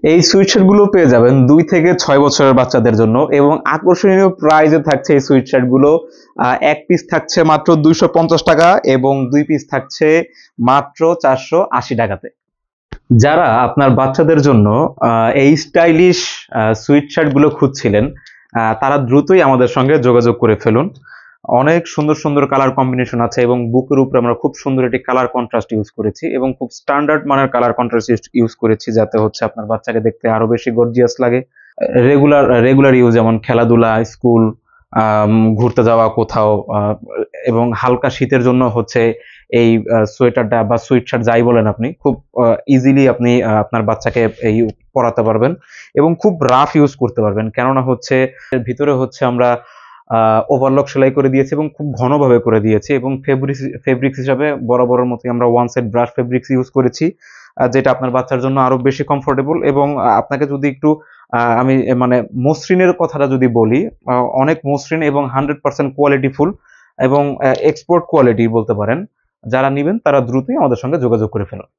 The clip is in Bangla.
এই সুইটশার্ট গুলো পেয়ে যাবেন 2 থেকে 6 বছরের বাচ্চাদের জন্য এবং আকর্ষণীয় প্রাইজে থাকছে এই সুইটশার্ট গুলো। এক পিস থাকছে মাত্র 250 টাকা এবং 2 পিস থাকছে মাত্র 480 টাকাতে। যারা আপনার বাচ্চাদের জন্য এই স্টাইলিশ সুইটশার্ট গুলো খুঁজছিলেন, তারা দ্রুতই আমাদের সঙ্গে যোগাযোগ করে ফেলুন। অনেক সুন্দর সুন্দর কালার কম্বিনেশন আছে এবং বুকের উপরে আমরা খুব সুন্দর একটি কালার কন্ট্রাস্ট ইউজ করেছি এবং খুব স্ট্যান্ডার্ড মানের কালার কন্ট্রাস্ট ইউজ করেছি, যাতে হচ্ছে আপনার বাচ্চাকে দেখতে আরো বেশি গর্জিয়াস লাগে। রেগুলার ইউজ, যেমন খেলাধুলা, স্কুল, ঘুরতে যাওয়া কোথাও, এবং হালকা শীতের জন্য হচ্ছে এই সোয়েটারটা বা সুইটশার্ট যাই বলেন আপনি, খুব ইজিলি আপনি আপনার বাচ্চাকে এই পরাতে পারবেন এবং খুব রাফ ইউজ করতে পারবেন, কেননা হচ্ছে এর ভিতরে হচ্ছে আমরা ওভারলক সেলাই করে দিয়েছি এবং খুব ঘনভাবে করে দিয়েছি এবং ফেব্রিক্স হিসাবে বরাবরের মতোই আমরা one side brush fabrics use করেছি, যেটা আপনার বাচ্চার জন্য আরো বেশি কমফোর্টেবল। এবং আপনাকে যদি একটু আমি মানে মসৃণের কথাটা যদি বলি, অনেক মসৃণ এবং 100% কোয়ালিটিফুল এবং এক্সপোর্ট কোয়ালিটি বলতে পারেন। যারা নিবেন তারা দ্রুতই আমাদের সঙ্গে যোগাযোগ করে ফেলুন।